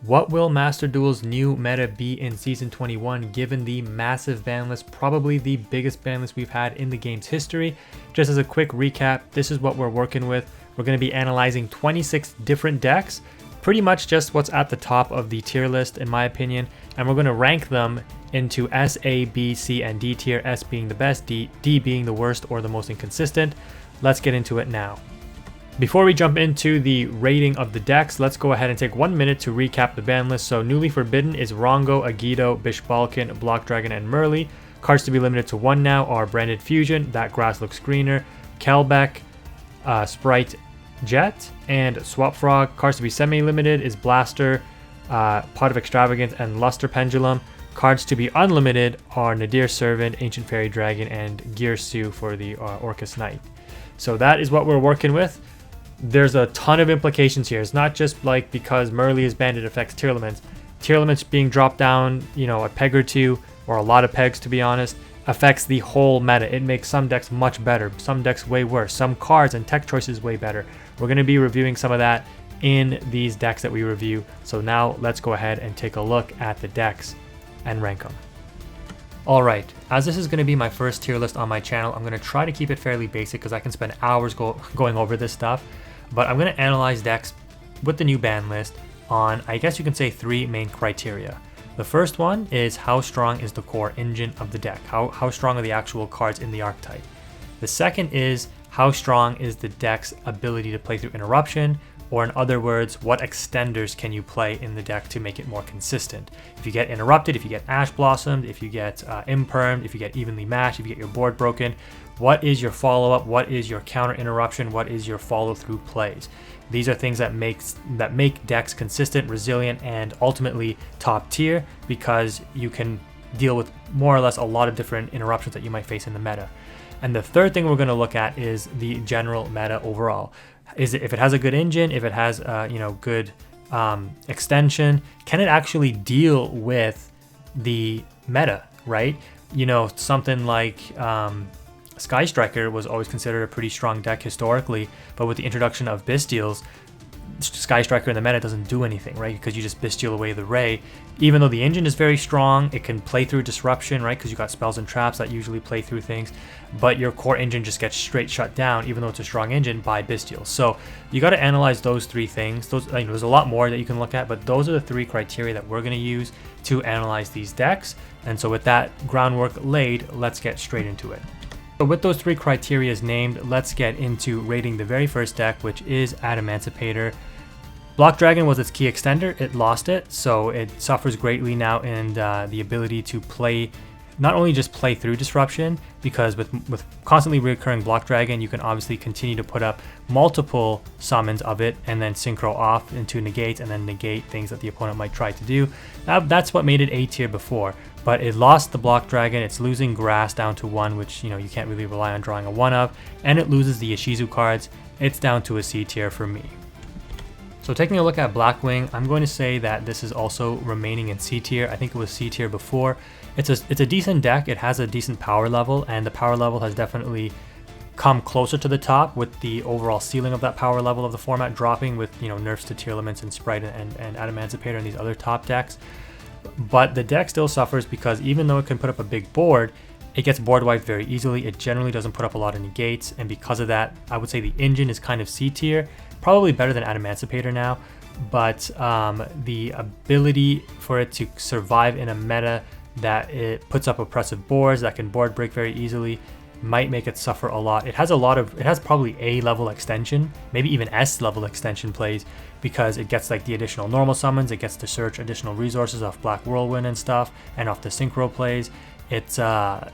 What will Master Duel's new meta be in Season 21 given the massive ban list, probably the biggest ban list we've had in the game's history? Just as a quick recap, this is what we're working with. We're going to be analyzing 26 different decks, pretty much just what's at the top of the tier list in my opinion, and we're going to rank them into S, A, B, C, and D tier, S being the best, D being the worst or the most inconsistent. Let's get into it now. Before we jump into the rating of the decks, let's go ahead and take 1 minute to recap the ban list. So newly forbidden is Rongo, Yugioh, Bishbalkin, Block Dragon, and Merly. Cards to be limited to 1 now are Branded Fusion, That Grass Looks Greener, Kelbeck, Sprite Jet, and Swap Frog. Cards to be semi-limited is Blaster, Pot of Extravagance, and Luster Pendulum. Cards to be unlimited are Nadir Servant, Ancient Fairy Dragon, and Girsu for the Orcus Knight. So that is what we're working with. There's a ton of implications here. It's not just like because Merly is banned it affects tier limits. Tier limits being dropped down, a peg or two, or a lot of pegs to be honest, affects the whole meta. It makes some decks much better, some decks way worse, some cards and tech choices way better. We're going to be reviewing some of that in these decks that we review. So now let's go ahead and take a look at the decks and rank them. Alright, as this is going to be my first tier list on my channel, I'm going to try to keep it fairly basic because I can spend hours going over this stuff. But I'm going to analyze decks with the new ban list on, I guess you can say, 3 main criteria. The first one is how strong is the core engine of the deck? How strong are the actual cards in the archetype? The second is how strong is the deck's ability to play through interruption, or in other words, what extenders can you play in the deck to make it more consistent? If you get interrupted, if you get Ash Blossomed, if you get impermed, if you get evenly matched, if you get your board broken, what is your follow-up? What is your counter interruption? What is your follow-through plays? These are things that make decks consistent, resilient, and ultimately top tier because you can deal with more or less a lot of different interruptions that you might face in the meta. And the third thing we're going to look at is the general meta overall. If it has a good engine, if it has good extension, can it actually deal with the meta, right? Something like Sky Striker was always considered a pretty strong deck historically, but with the introduction of Bystials, Sky Striker in the meta doesn't do anything, right? Because you just Bystial away the Ray. Even though the engine is very strong, it can play through Disruption, right? Because you got spells and traps that usually play through things, but your core engine just gets straight shut down, even though it's a strong engine, by Bystials. So you got to analyze those 3 things. There's a lot more that you can look at, but those are the 3 criteria that we're going to use to analyze these decks. And so with that groundwork laid, let's get straight into it. So with those 3 criteria named, let's get into rating the very first deck, which is Adamancipator. Block Dragon was its key extender. It lost it, so it suffers greatly now in the ability to play, not only just play through Disruption, because with constantly recurring Block Dragon, you can obviously continue to put up multiple summons of it and then synchro off into negates and then negate things that the opponent might try to do. That's what made it A tier before. But it lost the Block Dragon, it's losing Grass down to 1, which you can't really rely on drawing a 1 of, and it loses the Ishizu cards. It's down to a C tier for me. So taking a look at Blackwing, I'm going to say that this is also remaining in C tier. I think it was C tier before. It's a decent deck, it has a decent power level, and the power level has definitely come closer to the top with the overall ceiling of that power level of the format dropping with nerfs to tier limits and Sprite and Adamancipator and these other top decks. But the deck still suffers because even though it can put up a big board, it gets board wiped very easily. It generally doesn't put up a lot of negates, and because of that, I would say the engine is kind of C tier, probably better than Adamancipator now, but the ability for it to survive in a meta that it puts up oppressive boards that can board break very easily might make it suffer a lot. It has probably A level extension, maybe even S level extension plays, because it gets like the additional normal summons, it gets to search additional resources off Black Whirlwind and stuff, and off the synchro plays. It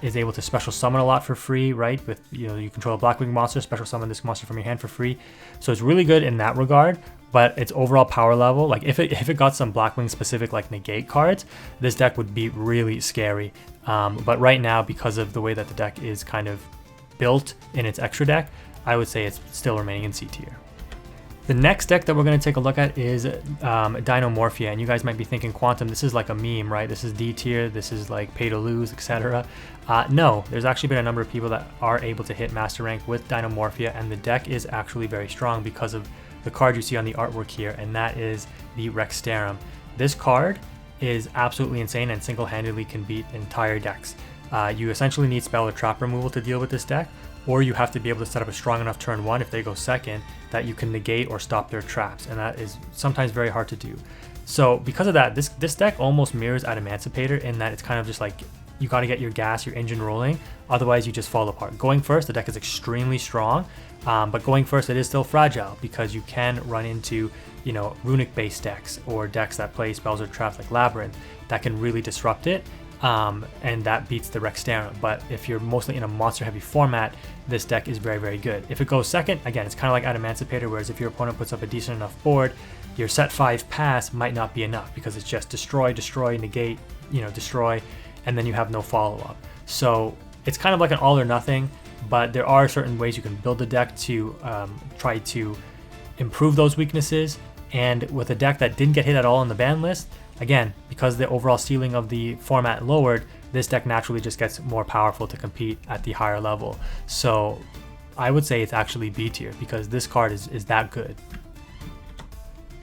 is able to special summon a lot for free, right? With you control a Blackwing monster, special summon this monster from your hand for free. So it's really good in that regard. But its overall power level, like if it got some Blackwing specific like negate cards, this deck would be really scary. But right now, because of the way that the deck is kind of built in its extra deck, I would say it's still remaining in C tier. The next deck that we're going to take a look at is Dinomorphia, and you guys might be thinking, Quantum, this is like a meme, right? This is D tier, this is like pay to lose, etc. No, there's actually been a number of people that are able to hit Master Rank with Dinomorphia, and the deck is actually very strong because of the card you see on the artwork here, and that is the Rextarum. This card is absolutely insane and single-handedly can beat entire decks. You essentially need spell or trap removal to deal with this deck, or you have to be able to set up a strong enough turn 1 if they go second that you can negate or stop their traps, and that is sometimes very hard to do. So because of that, this deck almost mirrors Emancipator in that it's kind of just like you got to get your gas, your engine rolling, otherwise you just fall apart. Going first, the deck is extremely strong, but going first it is still fragile because you can run into, you know, runic based decks or decks that play spells or traps like Labyrinth that can really disrupt it, and that beats the Rexterra. But if you're mostly in a monster heavy format, this deck is very, very good. If it goes second, again, it's kind of like Emancipator, whereas if your opponent puts up a decent enough board, your set 5 pass might not be enough because it's just destroy, destroy, negate, you know, destroy, and then you have no follow-up. So it's kind of like an all or nothing, but there are certain ways you can build the deck to try to improve those weaknesses. And with a deck that didn't get hit at all on the ban list, again, because the overall ceiling of the format lowered, this deck naturally just gets more powerful to compete at the higher level. So I would say it's actually B tier because this card is that good.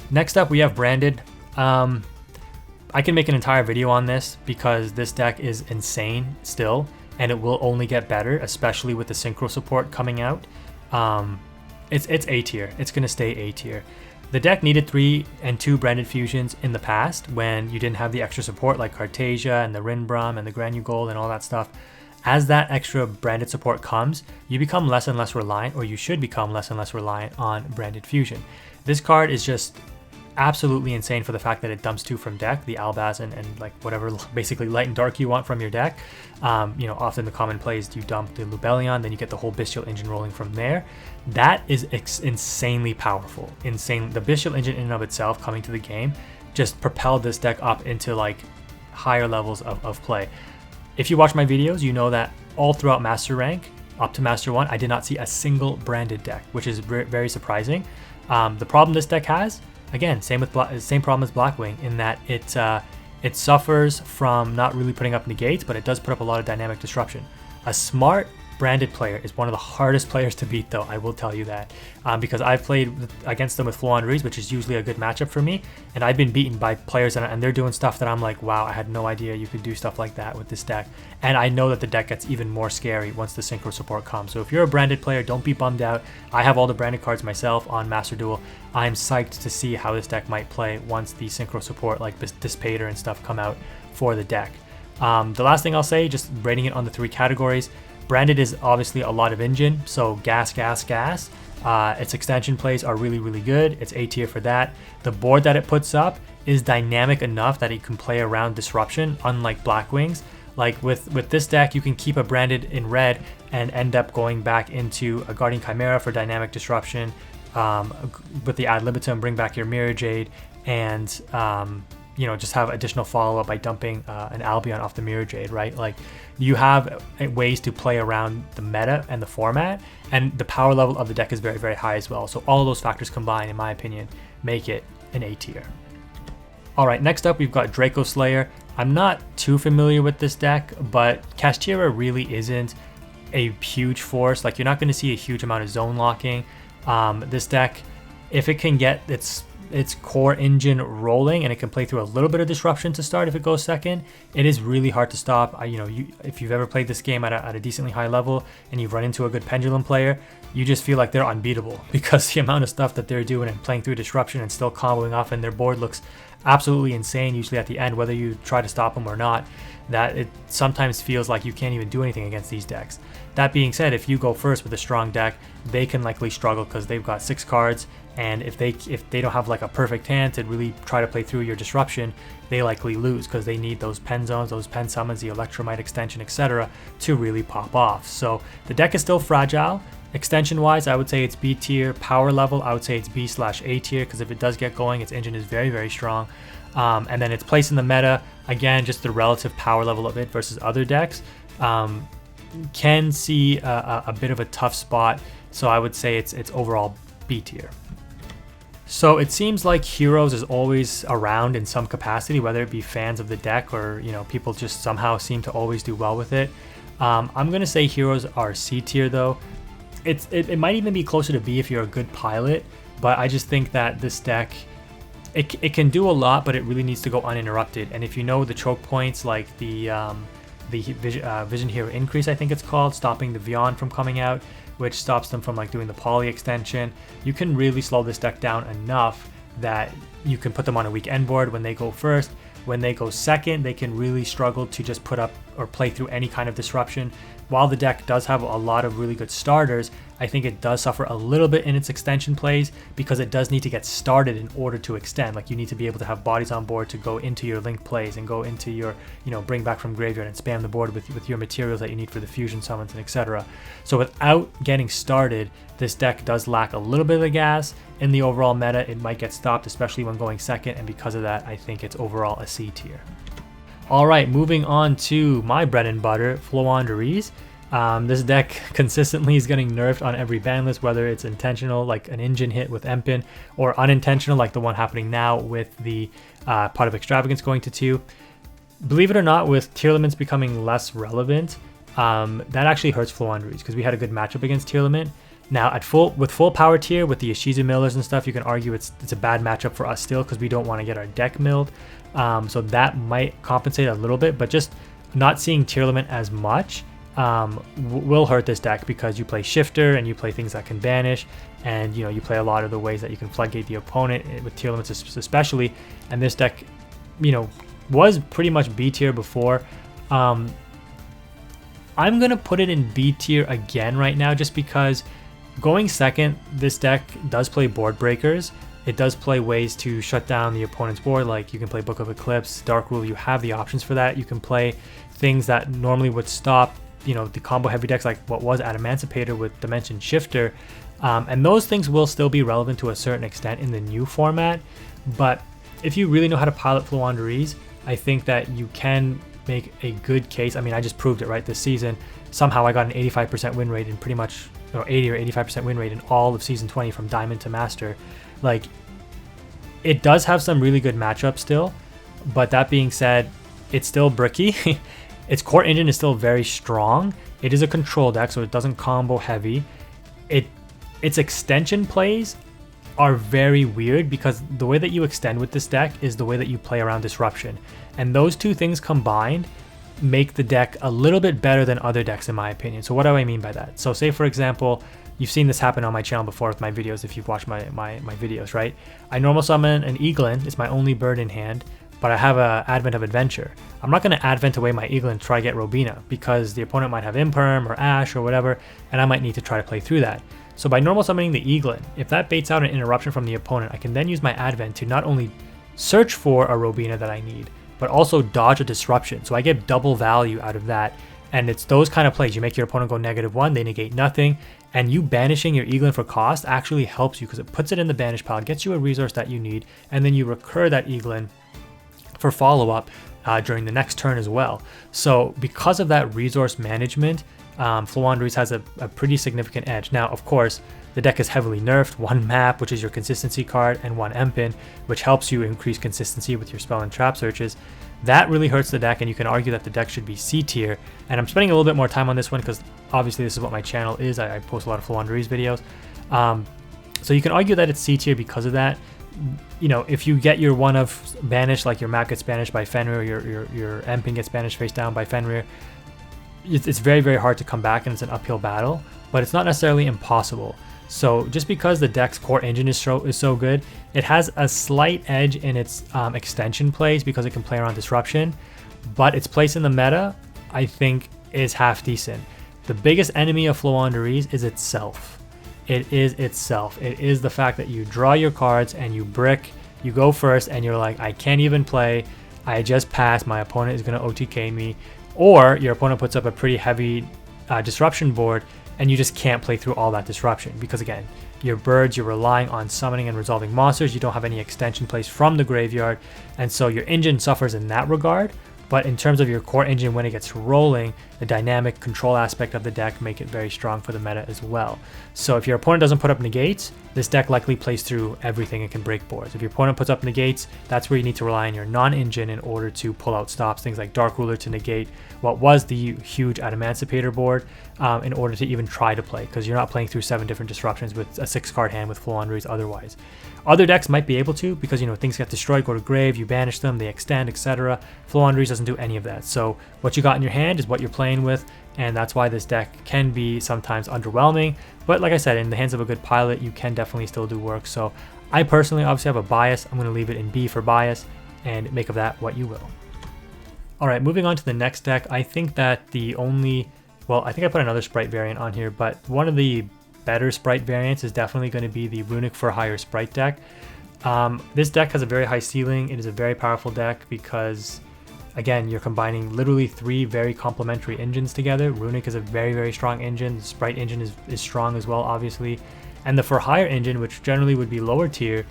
Next up, we have Branded. I can make an entire video on this because this deck is insane still, and it will only get better, especially with the synchro support coming out. It's A tier. It's going to stay A tier. The deck needed 3 and 2 branded fusions in the past when you didn't have the extra support like Cartasia and the Rinbram and the Granu Gold and all that stuff. As that extra branded support comes, you become less and less reliant, or you should become less and less reliant on branded fusion. This card is just absolutely insane for the fact that it dumps 2 from deck, the Albaz and like whatever basically light and dark you want from your deck. You know, often the common play is you dump the Lubellion, then you get the whole Bestial Engine rolling from there. That is insanely powerful. Insane. The Bestial Engine in and of itself coming to the game just propelled this deck up into like higher levels of play. If you watch my videos, you know that all throughout Master Rank up to Master 1, I did not see a single branded deck, which is very surprising. The problem this deck has, again, same problem as Blackwing, in that it suffers from not really putting up negates, but it does put up a lot of dynamic disruption. A smart branded player is one of the hardest players to beat, though, I will tell you that, because I've played against them with Flow on Reese, which is usually a good matchup for me, and I've been beaten by players and they're doing stuff that I'm like, wow, I had no idea you could do stuff like that with this deck. And I know that the deck gets even more scary once the synchro support comes. So if you're a branded player, don't be bummed out. I have all the branded cards myself on Master Duel. I'm psyched to see how this deck might play once the synchro support like Dissipator and stuff come out for the deck. The last thing I'll say, just rating it on the 3 categories. Branded is obviously a lot of engine, so gas. Its extension plays are really good. It's A tier for that. The board that it puts up is dynamic enough that it can play around disruption, unlike Blackwings. Like with this deck, you can keep a branded in red and end up going back into a Guardian Chimera for dynamic disruption, with the ad libitum, bring back your Mirror Jade, and you know, just have additional follow-up by dumping an Albion off the Mirror Jade, right? Like, you have ways to play around the meta and the format, and the power level of the deck is very high as well. So all of those factors combined, in my opinion, make it an A tier. All right, next up we've got Draco Slayer. I'm not too familiar with this deck, but Kashtira really isn't a huge force. Like, you're not going to see a huge amount of zone locking. This deck, if it can get its core engine rolling and it can play through a little bit of disruption to start if it goes second, it is really hard to stop. If you've ever played this game at a decently high level and you've run into a good pendulum player, you just feel like they're unbeatable because the amount of stuff that they're doing and playing through disruption and still comboing off, and their board looks absolutely insane usually at the end, whether you try to stop them or not, that it sometimes feels like you can't even do anything against these decks. That being said, if you go first with a strong deck, they can likely struggle because they've got 6 cards, and if they don't have like a perfect hand to really try to play through your disruption, they likely lose because they need those pen zones, those pen summons, the Electromite extension, etc. to really pop off. So the deck is still fragile. Extension wise, I would say it's B tier. Power level, I would say it's B/A tier, because if it does get going, its engine is very strong. And then its place in the meta, again, just the relative power level of it versus other decks, can see a bit of a tough spot. So I would say it's overall B tier. So it seems like Heroes is always around in some capacity, whether it be fans of the deck or, you know, people just somehow seem to always do well with it. I'm gonna say Heroes are C tier though. It might even be closer to B if you're a good pilot, but I just think that this deck, it can do a lot, but it really needs to go uninterrupted. And if you know the choke points, like the Vision Hero Increase, I think it's called, stopping the Vion from coming out, which stops them from like doing the poly extension, you can really slow this deck down enough that you can put them on a weak end board when they go first. When they go second, they can really struggle to just put up or play through any kind of disruption. While the deck does have a lot of really good starters, I think it does suffer a little bit in its extension plays because it does need to get started in order to extend. Like, you need to be able to have bodies on board to go into your link plays and go into your, bring back from graveyard and spam the board with your materials that you need for the fusion summons and etc. So without getting started, this deck does lack a little bit of the gas. In the overall meta, it might get stopped, especially when going second, and because of that, I think it's overall a C tier. Alright, moving on to my bread and butter, Floowandereeze. This deck consistently is getting nerfed on every ban list, whether it's intentional, like an engine hit with Empin, or unintentional, like the one happening now with the Pot of Extravagance going to 2. Believe it or not, with tier limits becoming less relevant, that actually hurts Floowandereeze because we had a good matchup against tier limit. Now, with full power tier, with the Ishizu millers and stuff, you can argue it's a bad matchup for us still because we don't want to get our deck milled. So that might compensate a little bit, but just not seeing tier limit as much will hurt this deck because you play Shifter and you play things that can banish, and you play a lot of the ways that you can floodgate the opponent with tier limits especially. And this deck, was pretty much B tier before. I'm gonna put it in B tier again right now just because going second, this deck does play board breakers. It does play ways to shut down the opponent's board, like you can play Book of Eclipse, Dark Rule, you have the options for that. You can play things that normally would stop, the combo heavy decks like what was Adamancipator with Dimension Shifter. And those things will still be relevant to a certain extent in the new format. But if you really know how to pilot Floowandereeze, I think that you can make a good case. I mean, I just proved it, right? This season, somehow I got an 85% win rate in pretty much, or 80 or 85% win rate in all of Season 20 from Diamond to Master. Like, it does have some really good matchups still, but that being said, it's still bricky. Its core engine is still very strong. It is a control deck, so it doesn't combo heavy. Its extension plays are very weird because the way that you extend with this deck is the way that you play around disruption. And those two things combined make the deck a little bit better than other decks in my opinion. So what do I mean by that? So say for example, you've seen this happen on my channel before with my videos if you've watched my videos, right? I normal summon an Eaglin, it's my only bird in hand, but I have a Advent of Adventure. I'm not going to Advent away my Eaglin and try to get Robina because the opponent might have Imperm or Ash or whatever, and I might need to try to play through that. So by normal summoning the Eaglin, if that baits out an interruption from the opponent, I can then use my Advent to not only search for a Robina that I need, but also dodge a disruption. So I get double value out of that. And it's those kind of plays. You make your opponent go -1, they negate nothing, and you banishing your Eaglin for cost actually helps you because it puts it in the banish pile, gets you a resource that you need, and then you recur that Eaglin for follow-up during the next turn as well. So because of that resource management, Floowandereeze has a pretty significant edge. Now, of course, the deck is heavily nerfed. 1 map, which is your consistency card, and 1 Empin, which helps you increase consistency with your spell and trap searches. That really hurts the deck, and you can argue that the deck should be C tier. And I'm spending a little bit more time on this one because obviously this is what my channel is. I post a lot of Floowandereeze videos. So you can argue that it's C tier because of that. If you get your one of banished, like your map gets banished by Fenrir, your Empin gets banished face down by Fenrir, it's very, very hard to come back and it's an uphill battle, but it's not necessarily impossible. So just because the deck's core engine is so good, it has a slight edge in its extension plays because it can play around disruption, but its place in the meta, I think, is half decent. The biggest enemy of Floowandereeze is itself. It is itself. It is the fact that you draw your cards and you brick, you go first and you're like, I can't even play, I just passed, my opponent is going to OTK me. Or your opponent puts up a pretty heavy disruption board and you just can't play through all that disruption because again, your birds, you're relying on summoning and resolving monsters, you don't have any extension plays from the graveyard, and so your engine suffers in that regard. But in terms of your core engine, when it gets rolling, the dynamic control aspect of the deck make it very strong for the meta as well. So if your opponent doesn't put up negates, this deck likely plays through everything and can break boards. If your opponent puts up negates, that's where you need to rely on your non-engine in order to pull out stops, things like Dark Ruler to negate what was the huge Adamancipator board in order to even try to play, because you're not playing through 7 different disruptions with a 6-card hand with Floowandereeze otherwise. Other decks might be able to because, you know, things get destroyed, go to grave, you banish them, they extend, etc. Floowandereeze doesn't do any of that. So what you got in your hand is what you're playing with, and that's why this deck can be sometimes underwhelming. But like I said, in the hands of a good pilot, you can definitely still do work. So I personally obviously have a bias. I'm going to leave it in B for bias and make of that what you will. All right, moving on to the next deck. I think that the only, well, I think I put another sprite variant on here, but one of the better sprite variants is definitely going to be the Runic for Hire sprite deck. This deck has a very high ceiling. It is a very powerful deck because, again, you're combining literally 3 very complementary engines together. Runic is a very, very strong engine. The sprite engine is strong as well, obviously. And the For Hire engine, which generally would be lower tier,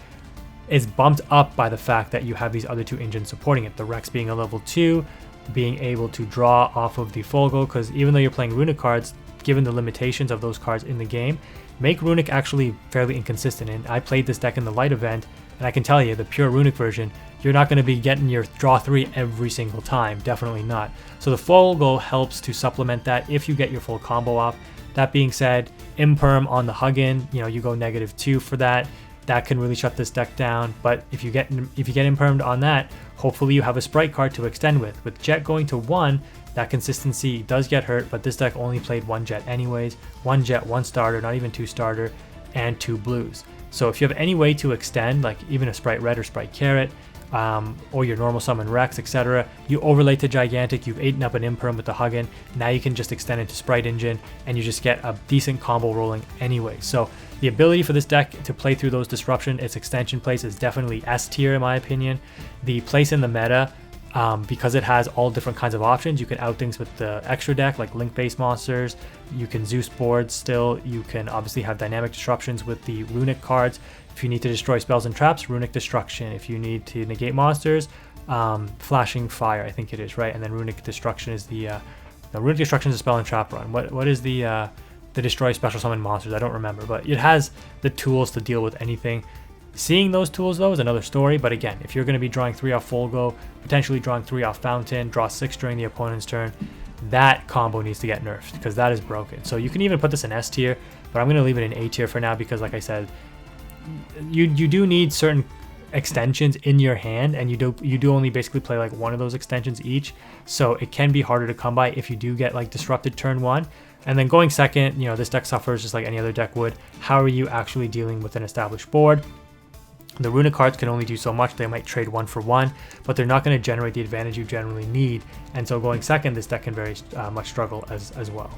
is bumped up by the fact that you have these other 2 engines supporting it. The Rex being a level 2, being able to draw off of the Folgo, because even though you're playing Runic cards, given the limitations of those cards in the game, make Runic actually fairly inconsistent. And I played this deck in the light event, and I can tell you, the pure Runic version, you're not going to be getting your draw 3 every single time. Definitely not. So the Folgo helps to supplement that if you get your full combo off. That being said, Imperm on the Huggin, you know, you go -2 for that. That can really shut this deck down. But if you get Impermed on that, hopefully you have a sprite card to extend with. With Jet going to 1, that consistency does get hurt, but this deck only played 1 Jet anyways. 1 Jet, 1 starter, not even 2 starter, and 2 blues. So if you have any way to extend, like even a Sprite Red or Sprite Carrot, or your normal summon Rex, etc., you overlay to Gigantic, you've eaten up an Imperm with the Huggin, now you can just extend it to Sprite Engine, and you just get a decent combo rolling anyway. So the ability for this deck to play through those disruption, its extension place, is definitely S tier in my opinion. The place in the meta, because it has all different kinds of options, you can out things with the extra deck, like link-based monsters, you can Zeus boards still, you can obviously have dynamic disruptions with the Runic cards. If you need to destroy spells and traps, Runic Destruction. If you need to negate monsters, Flashing Fire, I think it is, right? And then Runic Destruction is the Runic Destruction is a spell and trap run. What is the destroy special summon monsters? I don't remember, but it has the tools to deal with anything. Seeing those tools though is another story, but again, if you're going to be drawing 3 off Folgo, potentially drawing 3 off Fountain, draw 6 during the opponent's turn, that combo needs to get nerfed because that is broken. So you can even put this in S tier, but I'm going to leave it in A tier for now because, like I said, you do need certain extensions in your hand, and you do only basically play like one of those extensions each, so it can be harder to come by if you do get like disrupted turn 1. And then going second, you know, this deck suffers just like any other deck would. How are you actually dealing with an established board? The Runic cards can only do so much. They might trade 1 for 1, but they're not going to generate the advantage you generally need. And so going second, this deck can very much struggle as well.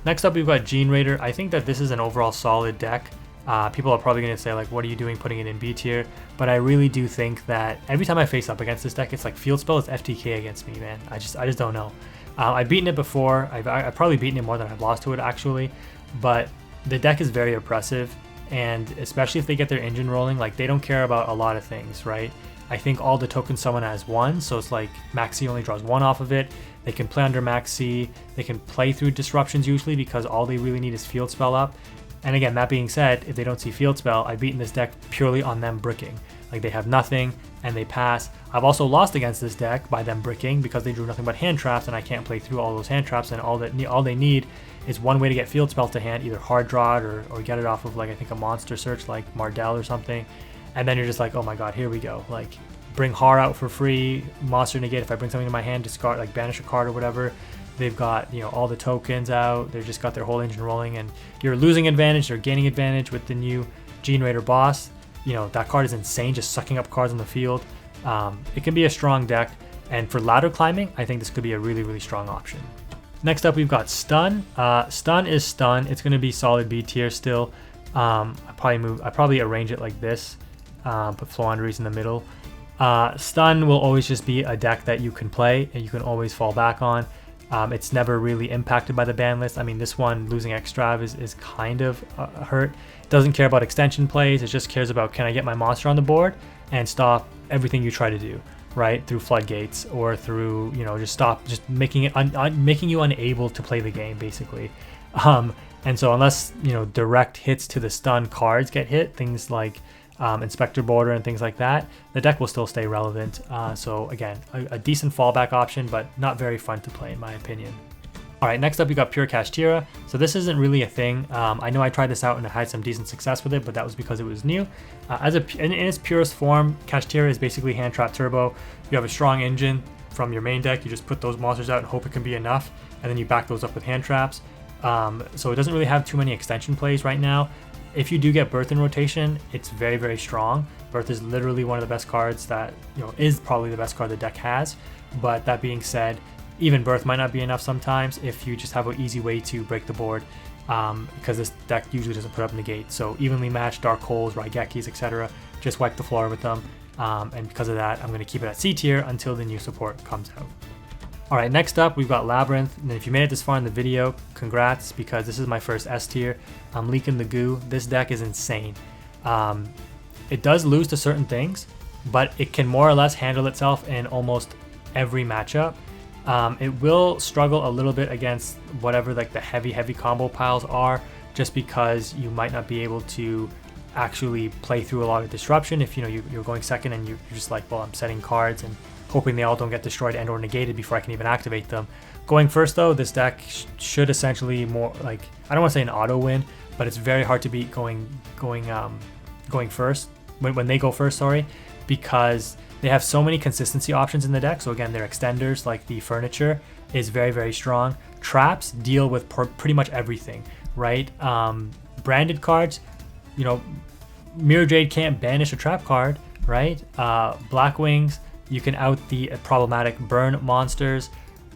Next up, we've got Gene Raider. I think that this is an overall solid deck. People are probably going to say, like, what are you doing putting it in B tier? But I really do think that every time I face up against this deck, it's like Field Spell is FTK against me, man. I just don't know. I've beaten it before. I've probably beaten it more than I've lost to it, actually. But the deck is very oppressive. And especially if they get their engine rolling, like, they don't care about a lot of things, right? I think all the tokens summon has 1, so it's like Max C only draws 1 off of it. They can play under Max C. They can play through disruptions usually because all they really need is Field Spell up. And again, that being said, if they don't see Field Spell, I've beaten this deck purely on them bricking. Like, they have nothing and they pass. I've also lost against this deck by them bricking because they drew nothing but hand traps, and I can't play through all those hand traps, and all they need is one way to get Field Spell to hand, either hard draw it or get it off of, like, I think a monster search like Mardell or something. And then you're just like, oh my god, here we go. Like, bring Har out for free, monster negate. If I bring something to my hand, discard, like banish a card or whatever. They've got, you know, all the tokens out. They've just got their whole engine rolling, and you're losing advantage. They're gaining advantage with the new Gene Raider boss. You know, that card is insane, just sucking up cards on the field. It can be a strong deck, and for ladder climbing, I think this could be a really, really strong option. Next up, we've got Stun. Stun is Stun. It's going to be solid B tier still. I probably arrange it like this. Put Floowandereeze in the middle. Stun will always just be a deck that you can play and you can always fall back on. It's never really impacted by the ban list. I mean, this one, losing Extrav is kind of hurt. It doesn't care about extension plays. It just cares about, can I get my monster on the board and stop everything you try to do, right? Through floodgates or through, you know, just making it making you unable to play the game, basically. And so unless, you know, direct hits to the stun cards get hit, things like Inspector Border and things like that, the deck will still stay relevant. So again, a decent fallback option, but not very fun to play in my opinion. Alright, next up we got Pure Kashtira. So this isn't really a thing. I know I tried this out and I had some decent success with it, but that was because it was new. In its purest form, Kashtira is basically Hand Trap Turbo. You have a strong engine from your main deck, you just put those monsters out and hope it can be enough, and then you back those up with hand traps. So it doesn't really have too many extension plays right now. If you do get Birth in rotation, it's very, very strong. Birth is literally one of the best cards that, is probably the best card the deck has. But that being said, even Birth might not be enough sometimes if you just have an easy way to break the board, because this deck usually doesn't put up negate. So evenly matched Dark Holes, Raigekis, etc. Just wipe the floor with them. And because of that, I'm going to keep it at C tier until the new support comes out. Alright, next up we've got Labyrinth, and if you made it this far in the video, congrats, because this is my first S tier. I'm leaking the goo. This deck is insane. It does lose to certain things, but it can more or less handle itself in almost every matchup. It will struggle a little bit against whatever like the heavy combo piles are, just because you might not be able to actually play through a lot of disruption if you're going second and you're just like, well, I'm setting cards and hoping they all don't get destroyed and or negated before I can even activate them. Going first though, this deck should essentially more like, I don't want to say an auto win, but it's very hard to beat going first when they go first, sorry, because they have so many consistency options in the deck. So again, their extenders like the furniture is very, very strong. Traps deal with pretty much everything, right? Branded cards, Mirror Jade can't banish a trap card, right? Black Wings, you can out the problematic burn monsters.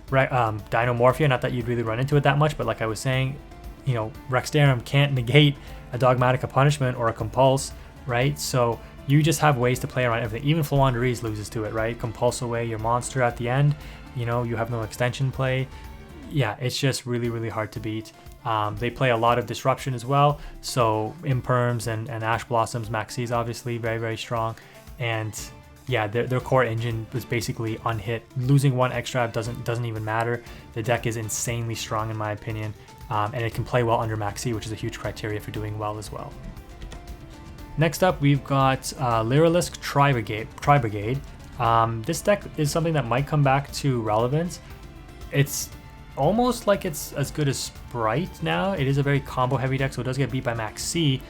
Dinomorphia, not that you'd really run into it that much, but like I was saying, Rexdarum can't negate a Dogmatic, a Punishment, or a Compulse, right? So you just have ways to play around everything. Even Floowandereeze loses to it, right? Compulse away your monster at the end, you have no extension play. Yeah, it's just really, really hard to beat. They play a lot of disruption as well, so Imperms and Ash Blossoms, Maxis obviously very, very strong, and yeah, their core engine was basically unhit. Losing one extra doesn't even matter. The deck is insanely strong in my opinion, and it can play well under Maxi, which is a huge criteria for doing well as well. Next up, we've got Lyrilisk Tri-Brigade. This deck is something that might come back to relevance. It's almost like it's as good as Sprite now. It is a very combo heavy deck, so it does get beat by Max C,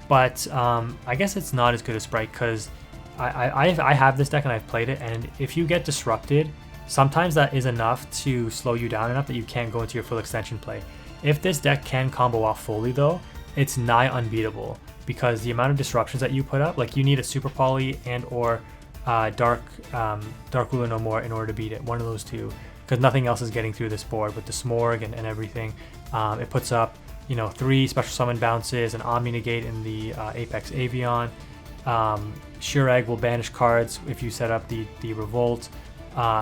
but I guess it's not as good as Sprite because I have this deck and I've played it, and if you get disrupted, sometimes that is enough to slow you down enough that you can't go into your full extension play. If this deck can combo off fully though, it's nigh unbeatable because the amount of disruptions that you put up, like you need a Super Poly and or Dark Ruler No More in order to beat it, one of those two, because nothing else is getting through this board with the Smorg and everything. It puts up 3 special summon bounces, an Omni Negate in the Apex Avion. Sure Egg will banish cards if you set up the Revolt.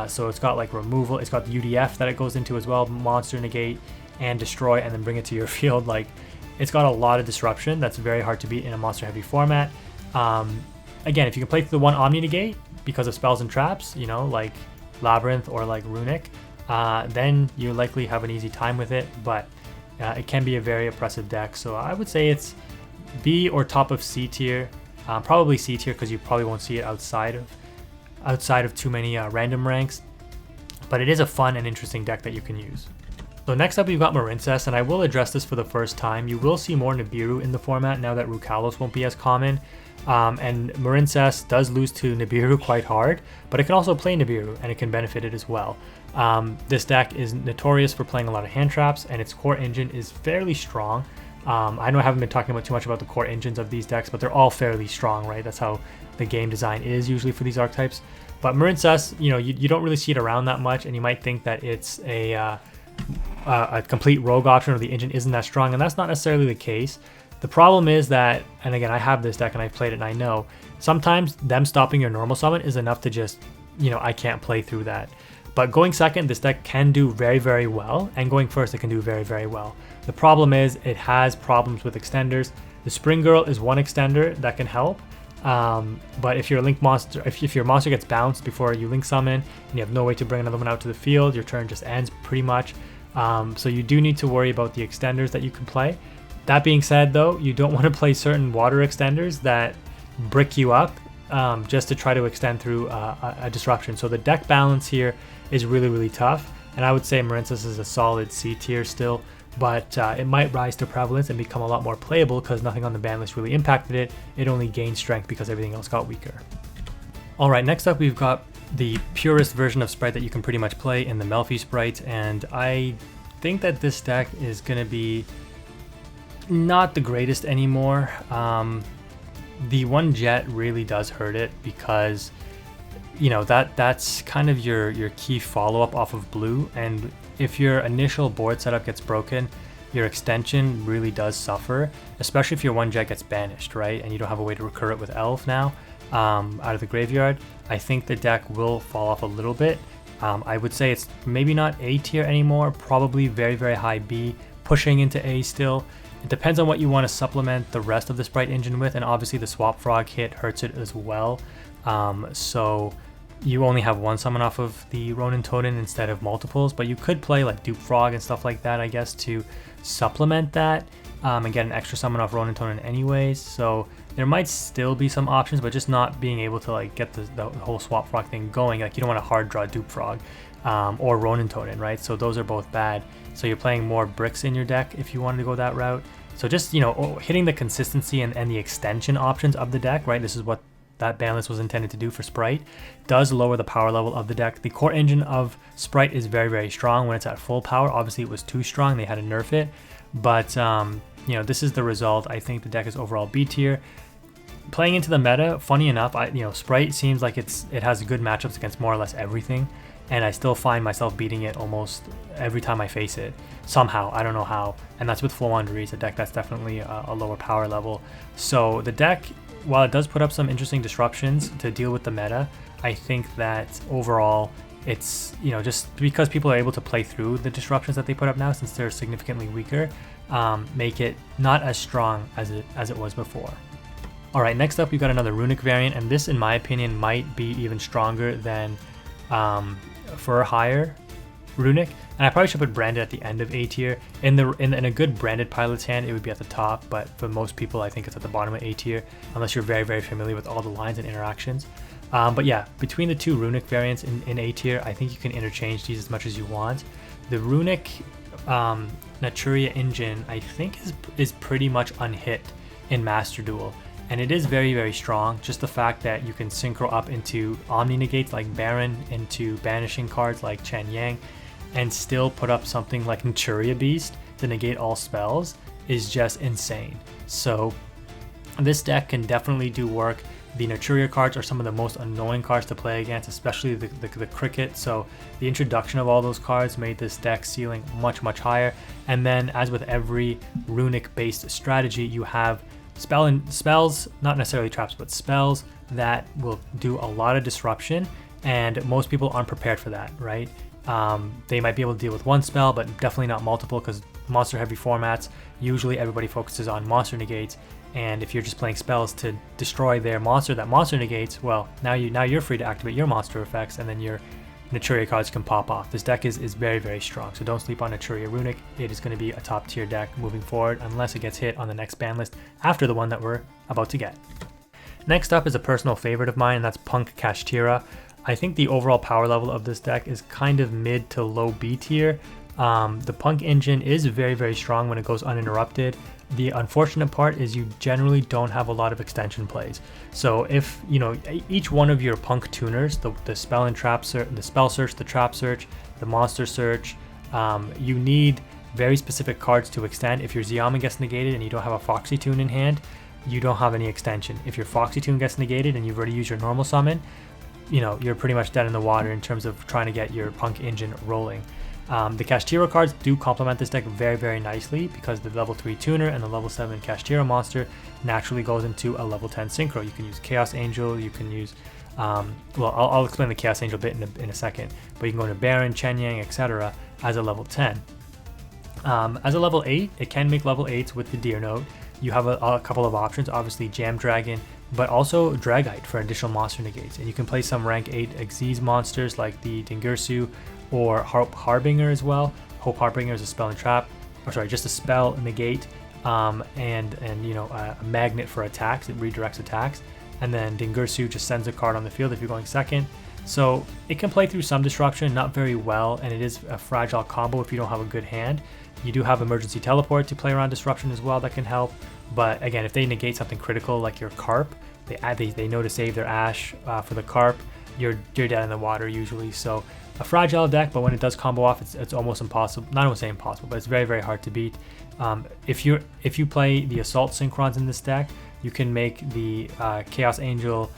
So it's got like removal, it's got the UDF that it goes into as well, Monster Negate and Destroy, and then bring it to your field. Like, it's got a lot of disruption that's very hard to beat in a monster heavy format. Again, if you can play through the one Omni Negate because of spells and traps, like Labyrinth or like Runic, then you likely have an easy time with it, but it can be a very oppressive deck. So I would say it's B or top of C tier. Probably C tier because you probably won't see it outside of too many random ranks, but it is a fun and interesting deck that you can use. So next up we've got Marincess, and I will address this for the first time. You will see more Nibiru in the format now that Rukalos won't be as common, and Marincess does lose to Nibiru quite hard, but it can also play Nibiru and it can benefit it as well. This deck is notorious for playing a lot of hand traps, and its core engine is fairly strong. I know I haven't been talking too much about the core engines of these decks, but they're all fairly strong, right? That's how the game design is usually for these archetypes. But Marincess, you don't really see it around that much, and you might think that it's a complete rogue option or the engine isn't that strong, and that's not necessarily the case. The problem is that, and again, I have this deck and I've played it and I know, sometimes them stopping your normal summon is enough to just, I can't play through that. But going second, this deck can do very, very well, and going first, it can do very, very well. The problem is it has problems with extenders. The Spring Girl is one extender that can help, but if your link monster, if your monster gets bounced before you link summon and you have no way to bring another one out to the field, your turn just ends pretty much. So you do need to worry about the extenders that you can play. That being said though, you don't want to play certain water extenders that brick you up just to try to extend through a disruption. So the deck balance here is really, really tough. and I would say Marincess is a solid C tier still, but it might rise to prevalence and become a lot more playable because nothing on the ban list really impacted it. It only gained strength because everything else got weaker. Alright, next up we've got the purest version of Sprite that you can pretty much play in the Melfi Sprite, and I think that this deck is going to be not the greatest anymore. The one jet really does hurt it because, you know, that's kind of your key follow-up off of blue, and if your initial board setup gets broken, your extension really does suffer, especially if your one jet gets banished, right? And you don't have a way to recur it with Elf now out of the graveyard. I think the deck will fall off a little bit. I would say it's maybe not A tier anymore, probably very, very high B, pushing into A still. It depends on what you want to supplement the rest of the Sprite engine with, and obviously the Swap Frog hit hurts it as well. So you only have one summon off of the Ronin Totem instead of multiples, but you could play like Dupe Frog and stuff like that, I guess, to supplement that and get an extra summon off Ronin Totem anyways. So there might still be some options, but just not being able to like get the whole Swap Frog thing going. Like you don't want to hard draw Dupe Frog or Ronin Totem, right? So those are both bad. So you're playing more bricks in your deck if you wanted to go that route. So just, you know, hitting the consistency and the extension options of the deck, right? This is what that ban list was intended to do for Sprite, does lower the power level of the deck. The core engine of Sprite is very, very strong when it's at full power. Obviously it was too strong, they had to nerf it, but you know, this is the result. I think the deck is overall B tier. Playing into the meta, funny enough, Sprite seems like it has good matchups against more or less everything, and I still find myself beating it almost every time I face it somehow. I don't know how, and that's with Flow on Reese, a deck that's definitely a lower power level. So the deck, while it does put up some interesting disruptions to deal with the meta, I think that overall it's, you know, just because people are able to play through the disruptions that they put up now, since they're significantly weaker, make it not as strong as it was before. Alright, next up we've got another Runic variant, and this in my opinion might be even stronger than for higher Runic, and I probably should put branded at the end of A tier. In a good branded pilot's hand, it would be at the top, but for most people I think it's at the bottom of A tier, unless you're very, very familiar with all the lines and interactions. But yeah, between the two Runic variants in A tier, I think you can interchange these as much as you want. The Runic Naturia engine, I think, is pretty much unhit in Master Duel, and it is very, very strong. Just the fact that you can synchro up into Omni negates like Baron, into banishing cards like Chen Yang, and still put up something like Naturia Beast to negate all spells is just insane. So this deck can definitely do work. The Naturia cards are some of the most annoying cards to play against, especially the Cricket. So the introduction of all those cards made this deck ceiling much, much higher. And then, as with every Runic based strategy, you have spells, not necessarily traps, but spells that will do a lot of disruption, and most people aren't prepared for that, right? They might be able to deal with one spell, but definitely not multiple, because monster heavy formats, usually everybody focuses on monster negates, and if you're just playing spells to destroy their monster that monster negates, well, now you're free to activate your monster effects, and then your Naturia cards can pop off. This deck is very, very strong, so don't sleep on Naturia Runic. It is going to be a top tier deck moving forward, unless it gets hit on the next ban list after the one that we're about to get. Next up is a personal favorite of mine, and that's Punk Kashtira. I think the overall power level of this deck is kind of mid to low B tier. The Punk engine is very, very strong when it goes uninterrupted. The unfortunate part is you generally don't have a lot of extension plays. So if, you know, each one of your Punk tuners, the spell and trap search, the spell search, the trap search, the monster search, you need very specific cards to extend. If your Xiaomi gets negated and you don't have a Foxy Tune in hand, you don't have any extension. If your Foxy Tune gets negated and you've already used your normal summon, you know, you're pretty much dead in the water in terms of trying to get your Punk engine rolling. The Kashtira cards do complement this deck very, very nicely, because the level 3 tuner and the level 7 Kashtira monster naturally goes into a level 10 synchro. You can use Chaos Angel, you can use, well, I'll explain the Chaos Angel bit in a second, but you can go into Baron, Chen Yang, etc. as a level 10. As a level 8, it can make level 8s with the Deer Note. You have a couple of options, obviously Jam Dragon, but also Dragite for additional monster negates. And you can play some rank 8 Xyz monsters like the Dingirsu or Hope Harbinger as well. Hope Harbinger is a spell and trap, or sorry, just a spell negate, and you know, a magnet for attacks. It redirects attacks. And then Dingirsu just sends a card on the field if you're going second. So it can play through some disruption, not very well, and it is a fragile combo if you don't have a good hand. You do have emergency teleport to play around disruption as well that can help. But again, if they negate something critical like your carp, they know to save their Ash for the carp, you're dead in the water usually. So a fragile deck, but when it does combo off, it's almost impossible. Not to say impossible, but it's very, very hard to beat. If you play the Assault Synchrons in this deck, you can make the Chaos Angel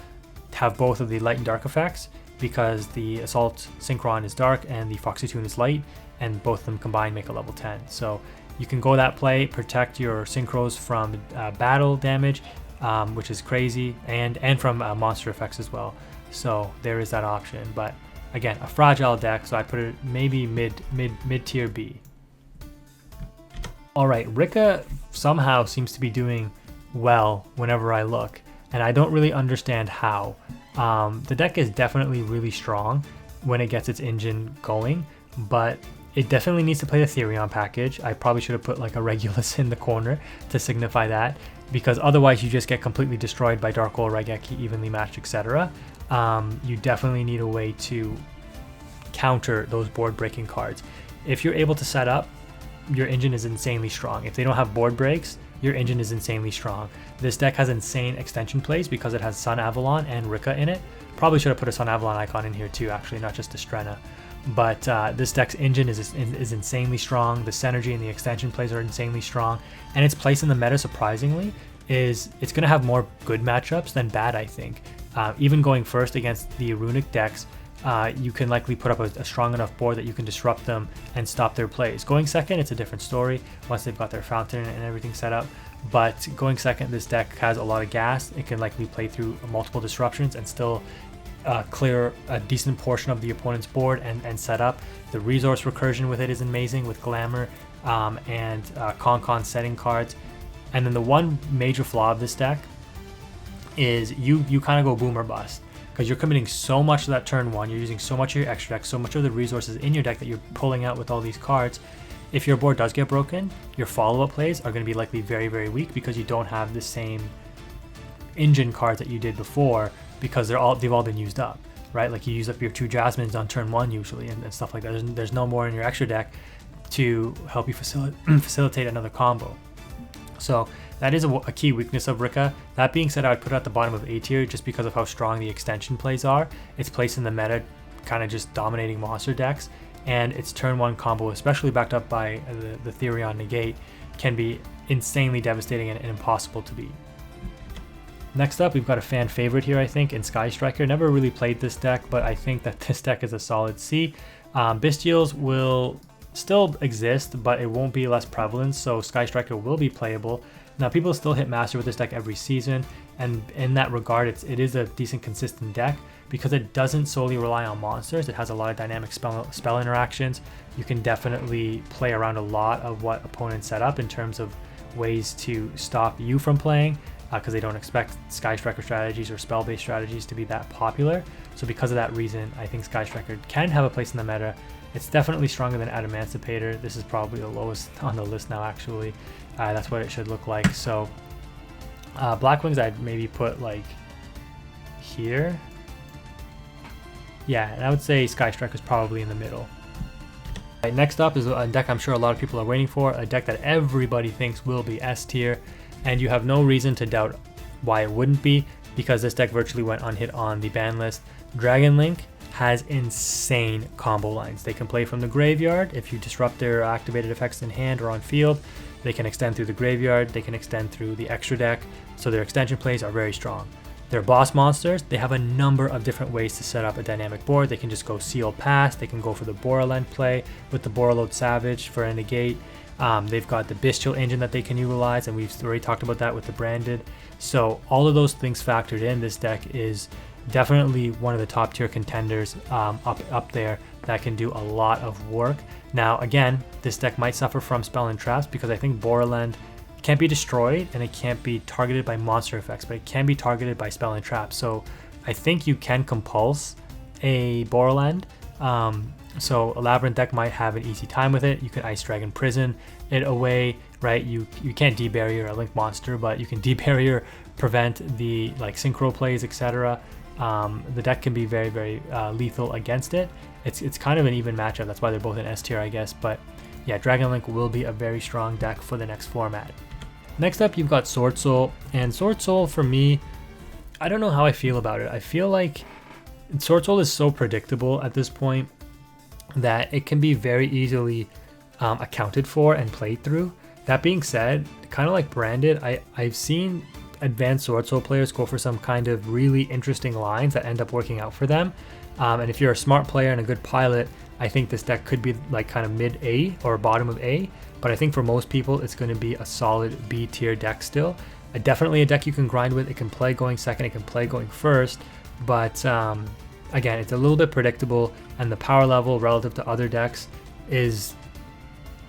have both of the light and dark effects, because the Assault Synchron is dark and the Foxy Tune is light, and both of them combined make a level 10. So you can go that play, protect your Synchros from battle damage, which is crazy, and from monster effects as well. So there is that option. But again, a fragile deck, so I put it maybe mid tier B. All right, Rika somehow seems to be doing well whenever I look, and I don't really understand how. The deck is definitely really strong when it gets its engine going, but it definitely needs to play the Therion package. I probably should have put like a Regulus in the corner to signify that, because otherwise you just get completely destroyed by Dark Hole, Raigeki, evenly matched, etc. You definitely need a way to counter those board breaking cards. If you're able to set up, your engine is insanely strong. If they don't have board breaks, your engine is insanely strong. This deck has insane extension plays because it has Sun Avalon and Rika in it. Probably should have put a Sun Avalon icon in here too, actually, not just Estrena. But this deck's engine is insanely strong. The synergy and the extension plays are insanely strong. And its place in the meta, surprisingly, is it's going to have more good matchups than bad, I think. Even going first against the Runic decks, you can likely put up a strong enough board that you can disrupt them and stop their plays. Going second, it's a different story once they've got their fountain and everything set up. But going second, this deck has a lot of gas. It can likely play through multiple disruptions and still clear a decent portion of the opponent's board and set up. The resource recursion with it is amazing with Glamour and Con setting cards. And then the one major flaw of this deck is you kind of go boom or bust, because you're committing so much to that turn one. You're using so much of your extra deck, so much of the resources in your deck that you're pulling out with all these cards. If your board does get broken, your follow-up plays are going to be likely very, very weak, because you don't have the same engine cards that you did before, because they've all been used up, right? Like you use up your 2 Jasmines on turn 1 usually and stuff like that. There's no more in your extra deck to help you facilitate another combo. So that is a key weakness of Rika. That being said, I would put it at the bottom of A tier just because of how strong the extension plays are. Its place in the meta, kind of just dominating monster decks, and its turn 1 combo, especially backed up by the Therion negate, can be insanely devastating and impossible to beat. Next up, we've got a fan favorite here, I think, in Sky Striker. Never really played this deck, but I think that this deck is a solid C. Bystials will still exist, but it won't be less prevalent, so Sky Striker will be playable. Now, people still hit Master with this deck every season, and in that regard, it is a decent, consistent deck because it doesn't solely rely on monsters. It has a lot of dynamic spell interactions. You can definitely play around a lot of what opponents set up in terms of ways to stop you from playing, because they don't expect Sky Striker strategies or spell-based strategies to be that popular. So because of that reason, I think Sky Striker can have a place in the meta. It's definitely stronger than Adamancipator. This is probably the lowest on the list now, actually. That's what it should look like. So Blackwings, I'd maybe put like here. Yeah, and I would say Sky Striker is probably in the middle. Right, next up is a deck I'm sure a lot of people are waiting for, a deck that everybody thinks will be S tier, and you have no reason to doubt why it wouldn't be, because this deck virtually went unhit on the ban list. Dragon Link has insane combo lines. They can play from the graveyard. If you disrupt their activated effects in hand or on field, they can extend through the graveyard, they can extend through the extra deck, so their extension plays are very strong. Their boss monsters, they have a number of different ways to set up a dynamic board. They can just go Sealed Pass, they can go for the Borrelend play with the Borreload Savage for a negate. They've got the Bestial engine that they can utilize, and we've already talked about that with the branded. So all of those things factored in, this deck is definitely one of the top tier contenders up there that can do a lot of work. Now again, this deck might suffer from spell and traps because I think Borrelend can't be destroyed and it can't be targeted by monster effects, but it can be targeted by spell and traps. So I think you can compulse a Borrelend. So a Labyrinth deck might have an easy time with it. You can Ice Dragon Prison it away, right? You can't debarrier a Link monster, but you can debarrier, prevent the like synchro plays, etc. the deck can be very, very lethal against it. It's kind of an even matchup. That's why they're both in S tier, I guess. But yeah, Dragon Link will be a very strong deck for the next format. Next up, you've got Sword Soul. And Sword Soul, for me, I don't know how I feel about it. I feel like Sword Soul is so predictable at this point that it can be very easily accounted for and played through. That being said, kind of like Branded, I've seen advanced Sword Soul players go for some kind of really interesting lines that end up working out for them. And if you're a smart player and a good pilot, I think this deck could be like kind of mid A or bottom of A. But I think for most people, it's going to be a solid B tier deck still. Definitely a deck you can grind with. It can play going second, it can play going first. But again, it's a little bit predictable, and the power level relative to other decks is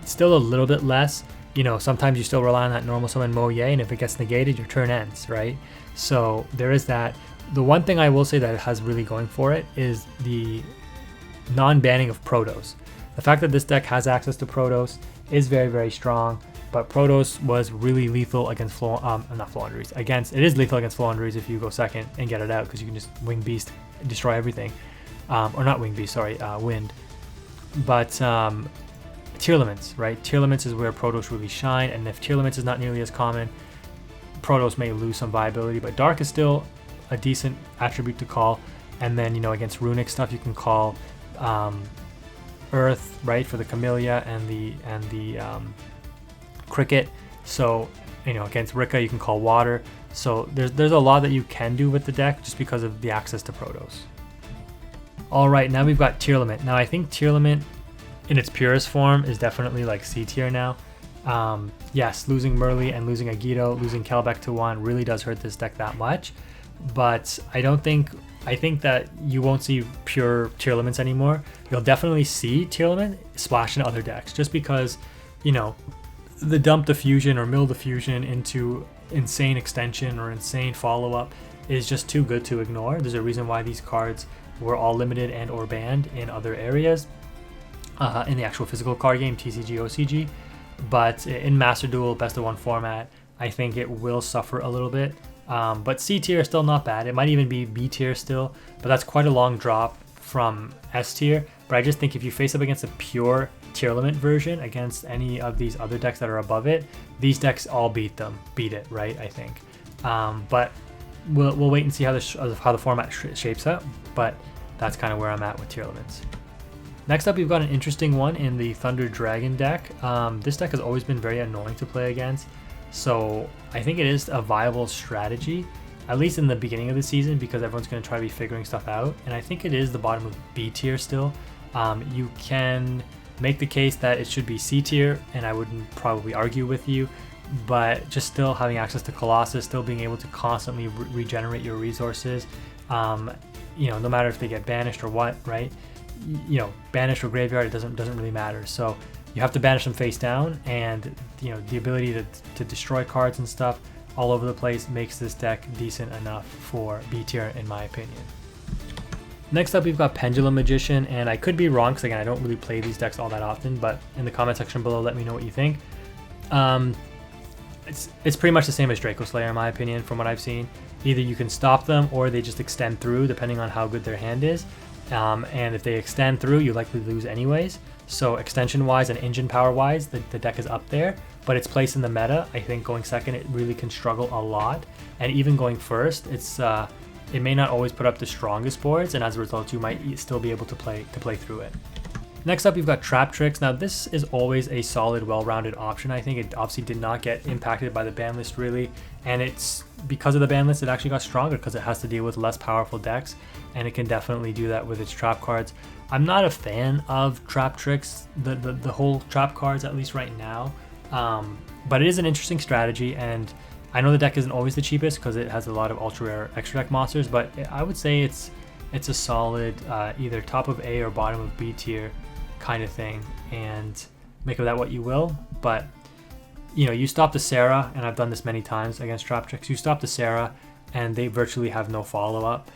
still a little bit less. You know, sometimes you still rely on that normal summon Moye, and if it gets negated, your turn ends, right? So there is that. The one thing I will say that it has really going for it is the non-banning of Protos. The fact that this deck has access to Protos is very, very strong, but Protos was really lethal against it is lethal against Floowandereeze if you go second and get it out, because you can just Wing Beast, destroy everything. Or not Wing Beast, sorry, Wind. But Tier Limits, right? Tier Limits is where Protos really shine, and if Tier Limits is not nearly as common, Protos may lose some viability, but Dark is still a decent attribute to call. And then, you know, against Runic stuff, you can call Earth, right, for the Camellia and the Cricket. So, you know, against Rika, you can call Water. So there's a lot that you can do with the deck just because of the access to Protos. All right, now we've got Tier Limit. Now I think Tier Limit in its purest form is definitely like C tier now. Yes, losing Merly and losing Yugioh, losing Kelbeck to 1 really does hurt this deck that much. But I think that you won't see pure Tier Limits anymore. You'll definitely see Tier Limit splash in other decks, just because, you know, the dump diffusion or mill diffusion into insane extension or insane follow-up is just too good to ignore. There's a reason why these cards were all limited and or banned in other areas, in the actual physical card game, TCG, OCG. But in Master Duel, best of 1 format, I think it will suffer a little bit. But C tier is still not bad. It might even be B tier still, but that's quite a long drop from S tier. But I just think if you face up against a pure Tier Limit version against any of these other decks that are above it, these decks all beat it, right? I think. But we'll wait and see how the format shapes up. But that's kind of where I'm at with Tier Limits. Next up, we've got an interesting one in the Thunder Dragon deck. This deck has always been very annoying to play against. So I think it is a viable strategy, at least in the beginning of the season, because everyone's going to try to be figuring stuff out. And I think it is the bottom of B tier still. You can make the case that it should be C tier, and I wouldn't probably argue with you, but just still having access to Colossus, still being able to constantly regenerate your resources, you know, no matter if they get banished or what, right? You know, banished or graveyard, it doesn't really matter. So you have to banish them face down, and you know, the ability to destroy cards and stuff all over the place makes this deck decent enough for B tier in my opinion. Next up, we've got Pendulum Magician, and I could be wrong because again, I don't really play these decks all that often, but in the comment section below, let me know what you think. It's pretty much the same as Draco Slayer in my opinion from what I've seen. Either you can stop them or they just extend through depending on how good their hand is. And if they extend through, you likely lose anyways. So extension wise and engine power wise, the deck is up there, but its place in the meta, I think going second, it really can struggle a lot. And even going first, it may not always put up the strongest boards, and as a result, you might still be able to play through it. Next up, you've got Trap Tricks. Now, this is always a solid, well-rounded option. I think it obviously did not get impacted by the ban list really, and it's because of the ban list, it actually got stronger because it has to deal with less powerful decks, and it can definitely do that with its trap cards. I'm not a fan of Trap Tricks, the whole trap cards, at least right now, but it is an interesting strategy, and I know the deck isn't always the cheapest because it has a lot of ultra rare extra deck monsters, but I would say it's a solid either top of A or bottom of B tier kind of thing, and make of that what you will. But you know, you stop the Sarah, and I've done this many times against Trap Tricks, you stop the Sarah and they virtually have no follow-up,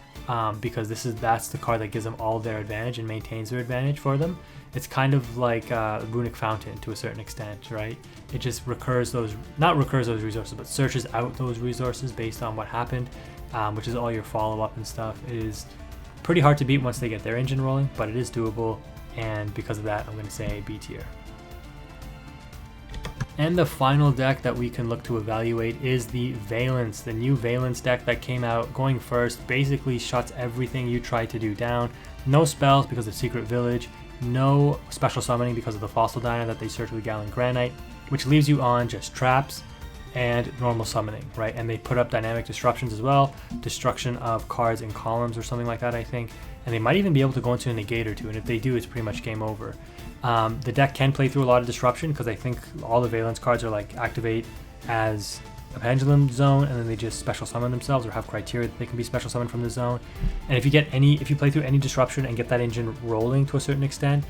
because that's the card that gives them all their advantage and maintains their advantage for them. It's kind of like Runic Fountain to a certain extent, right? It just not recurs those resources, but searches out those resources based on what happened, which is all your follow-up and stuff. It is pretty hard to beat once they get their engine rolling, but it is doable, and because of that, I'm going to say B tier. And the final deck that we can look to evaluate is the Valence. The new Valence deck that came out going first basically shuts everything you try to do down. No spells because of Secret Village, no special summoning because of the Fossil Diner that they search with Gallon Granite, which leaves you on just traps and normal summoning, right? And they put up dynamic disruptions as well, destruction of cards in columns or something like that, I think. And they might even be able to go into a negate or two, and if they do, it's pretty much game over. The deck can play through a lot of disruption because I think all the Valence cards are like activate as a pendulum zone, and then they just special summon themselves or have criteria that they can be special summoned from the zone. And if you play through any disruption and get that engine rolling to a certain extent,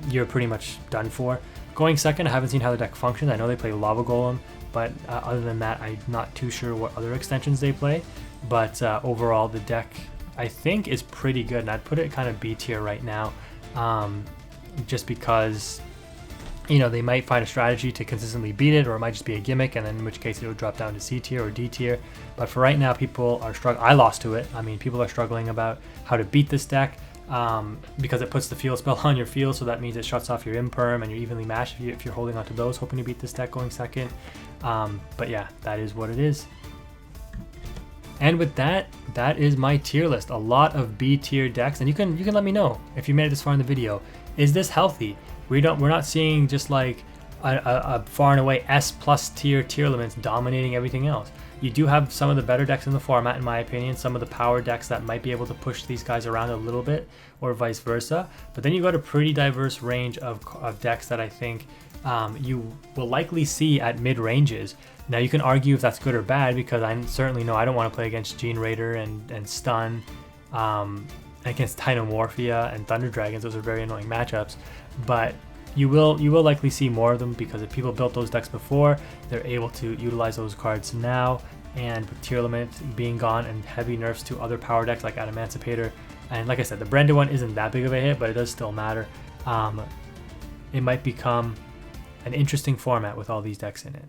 you're pretty much done for. Going second, I haven't seen how the deck functions. I know they play Lava Golem, but other than that, I'm not too sure what other extensions they play. But overall, the deck I think is pretty good, and I'd put it kind of B tier right now, just because, you know, they might find a strategy to consistently beat it, or it might just be a gimmick, and then in which case it would drop down to C tier or D tier. But for right now, people are struggling. I lost to it. I mean, people are struggling about how to beat this deck, because it puts the field spell on your field, so that means it shuts off your imperm and you're evenly matched if you're holding onto those, hoping to beat this deck going second. But yeah, that is what it is. And with that, that is my tier list. A lot of B tier decks, and you can let me know if you made it this far in the video. Is this healthy? We're not seeing just like a far and away S+ tier elements dominating everything else. You do have some of the better decks in the format, in my opinion, some of the power decks that might be able to push these guys around a little bit, or vice versa. But then you got a pretty diverse range of decks that I think you will likely see at mid ranges. Now you can argue if that's good or bad, because I certainly know I don't want to play against Gene Raider and Stun, against Dynamorphia and Thunder Dragons. Those are very annoying matchups, but you will likely see more of them, because if people built those decks before, they're able to utilize those cards now. And with Tier Limit being gone and heavy nerfs to other power decks like Adamantipator, and like I said, the Brenda one isn't that big of a hit, but it does still matter. It might become an interesting format with all these decks in it.